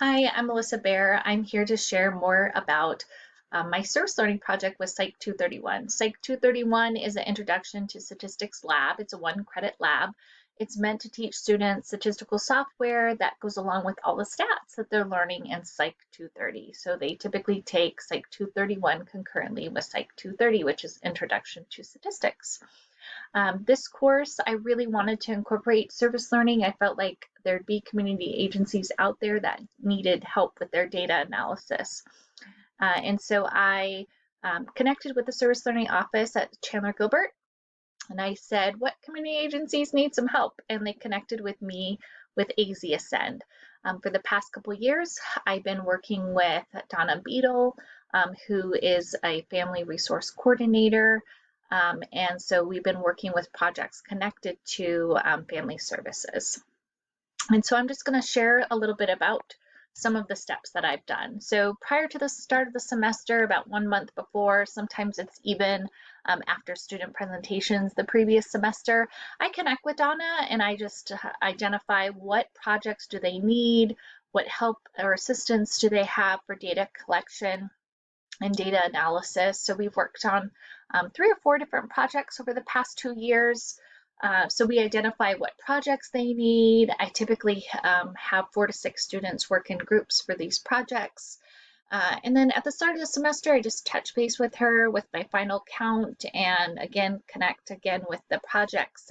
Hi, I'm Alisa Beyer. I'm here to share more about my service learning project with Psych 231. Psych 231 is an introduction to statistics lab. It's a one-credit lab. It's meant to teach students statistical software that goes along with all the stats that they're learning in Psych 230. So they typically take Psych 231 concurrently with Psych 230, which is Introduction to Statistics. This course, I really wanted to incorporate service learning. I felt like there'd be community agencies out there that needed help with their data analysis. And so I connected with the service learning office at Chandler-Gilbert, and I said, what community agencies need some help? And they connected with me with AZCEND. For the past couple years, I've been working with Donna Beadle, who is a family resource coordinator. And so we've been working with projects connected to family services. And so I'm just going to share a little bit about some of the steps that I've done. So prior to the start of the semester, about 1 month before, sometimes it's even after student presentations the previous semester, I connect with Donna and I just identify what projects do they need, what help or assistance do they have for data collection and data analysis. So we've worked on 3 or 4 different projects over the past 2 years. So we identify what projects they need. I typically have 4 to 6 students work in groups for these projects. And then at the start of the semester, I just touch base with her with my final count and again, connect again with the projects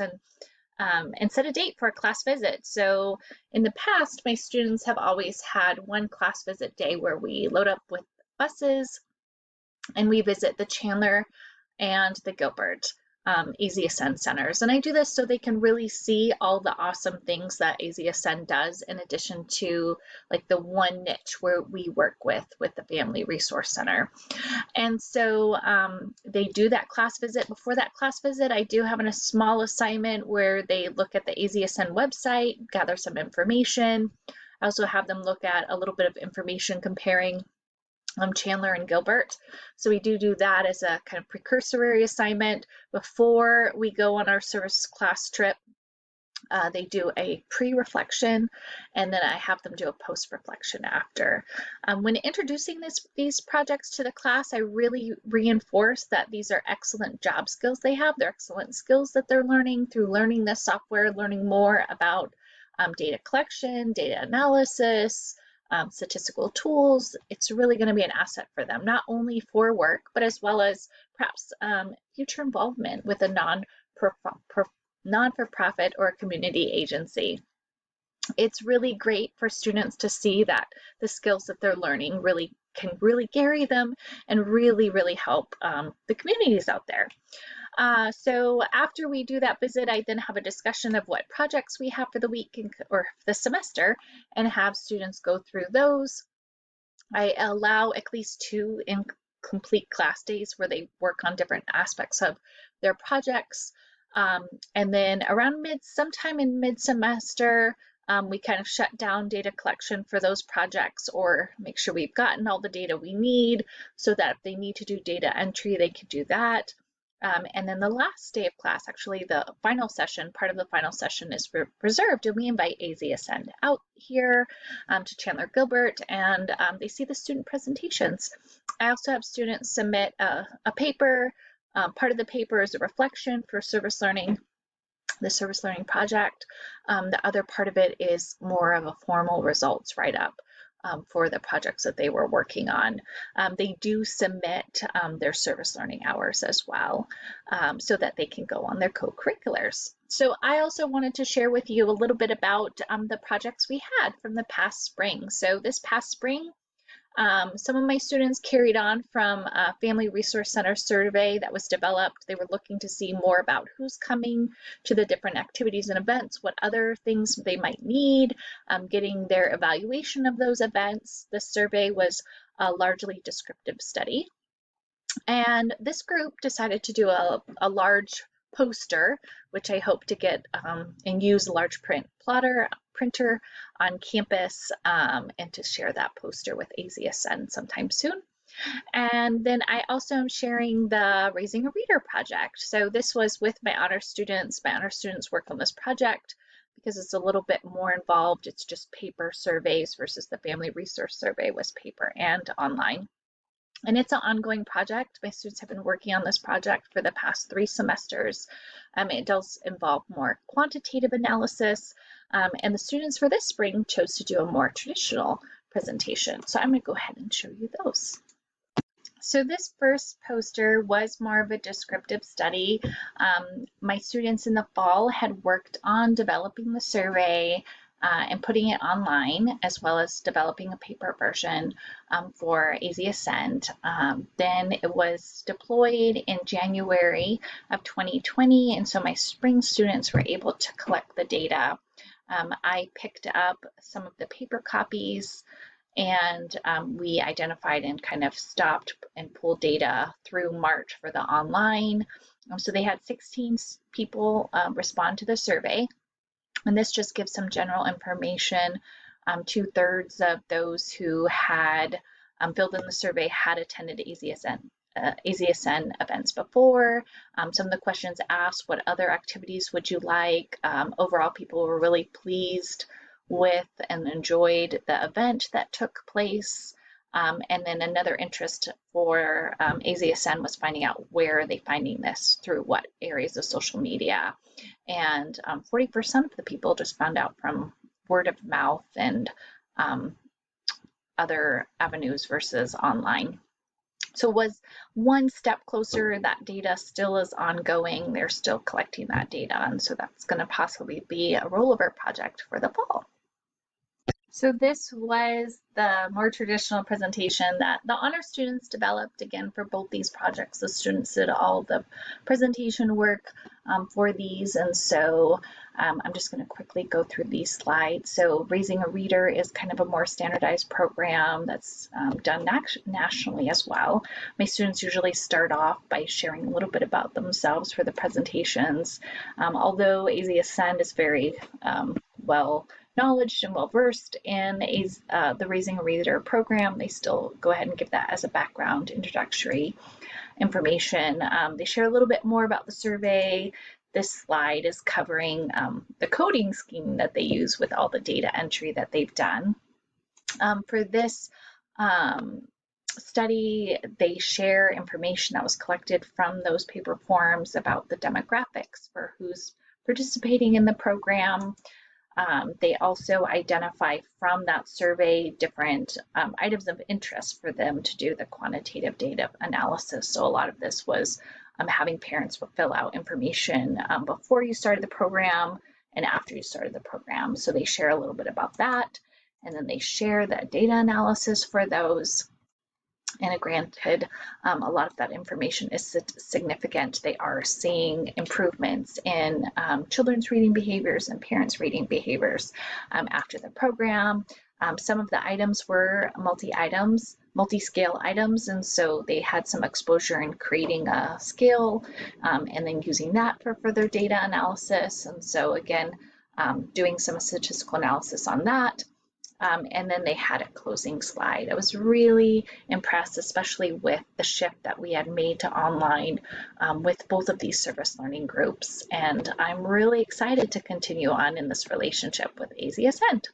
and set a date for a class visit. So in the past, my students have always had one class visit day where we load up with buses and we visit the Chandler and the Gilbert AZCEND centers. And I do this so they can really see all the awesome things that AZCEND does in addition to like the one niche where we work with the Family Resource Center. And so they do that class visit. Before that class visit, I do have a small assignment where they look at the AZCEND website, gather some information. I also have them look at a little bit of information comparing Chandler and Gilbert. So we do that as a kind of precursory assignment before we go on our service class trip. They do a pre-reflection and then I have them do a post-reflection after. When introducing these projects to the class, I really reinforce that these are excellent job skills they have. They're excellent skills that they're learning through learning this software, learning more about data collection, data analysis, statistical tools. It's really going to be an asset for them, not only for work, but as well as perhaps future involvement with a non-for-profit or community agency. It's really great for students to see that the skills that they're learning can really carry them and really help the communities out there. So after we do that visit, I then have a discussion of what projects we have for the week or the semester and have students go through those. I allow at least 2 incomplete class days where they work on different aspects of their projects. And then around sometime in mid-semester, we kind of shut down data collection for those projects or make sure we've gotten all the data we need so that if they need to do data entry, they can do that. And then the last day of class, actually the final session, part of the final session is reserved, and we invite AZCEND out here to Chandler-Gilbert, and they see the student presentations. I also have students submit a paper. Part of the paper is a reflection for service learning, the service learning project. The other part of it is more of a formal results write-up for the projects that they were working on. They do submit their service learning hours as well so that they can go on their co-curriculars. So I also wanted to share with you a little bit about the projects we had from the past spring. So this past spring, some of my students carried on from a Family Resource Center survey that was developed. They were looking to see more about who's coming to the different activities and events, what other things they might need, getting their evaluation of those events. The survey was a largely descriptive study. And this group decided to do a large poster, which I hope to get and use a large printer on campus and to share that poster with AZCEND sometime soon. And then I also am sharing the Raising a Reader project. So this was with my honor students. My honor students worked on this project because it's a little bit more involved. It's just paper surveys versus the Family Resource Survey was paper and online. And it's an ongoing project. My students have been working on this project for the past 3 semesters. It does involve more quantitative analysis, and the students for this spring chose to do a more traditional presentation. So I'm going to go ahead and show you those. So this first poster was more of a descriptive study. My students in the fall had worked on developing the survey and putting it online, as well as developing a paper version for AZCEND. Then it was deployed in January of 2020, and so my spring students were able to collect the data. I picked up some of the paper copies, and we identified and kind of stopped and pulled data through March for the online. So they had 16 people respond to the survey, and this just gives some general information. 2/3 of those who had filled in the survey had attended AZCEND events before. Some of the questions asked, what other activities would you like? Overall, people were really pleased with and enjoyed the event that took place. And then another interest for AZCEND was finding out where are they finding this, through what areas of social media. And 40% of the people just found out from word of mouth and other avenues versus online. So it was one step closer. That data still is ongoing. They're still collecting that data. And so that's going to possibly be a rollover project for the fall. So this was the more traditional presentation that the honor students developed. Again, for both these projects, the students did all the presentation work for these, and so I'm just going to quickly go through these slides. So Raising a Reader is kind of a more standardized program that's done nationally as well. My students usually start off by sharing a little bit about themselves for the presentations. Although AZCEND is very well knowledge and well-versed in the Raising a Reader program, they still go ahead and give that as a background introductory information. They share a little bit more about the survey. This slide is covering the coding scheme that they use with all the data entry that they've done. For this study, they share information that was collected from those paper forms about the demographics for who's participating in the program. They also identify from that survey different items of interest for them to do the quantitative data analysis. So a lot of this was having parents fill out information before you started the program and after you started the program. So they share a little bit about that, and then they share the data analysis for those. And granted, a lot of that information is significant. They are seeing improvements in children's reading behaviors and parents' reading behaviors after the program. Some of the items were multi-scale items, and so they had some exposure in creating a scale and then using that for further data analysis. And so again, doing some statistical analysis on that. And then they had a closing slide. I was really impressed, especially with the shift that we had made to online with both of these service learning groups. And I'm really excited to continue on in this relationship with AZCEND.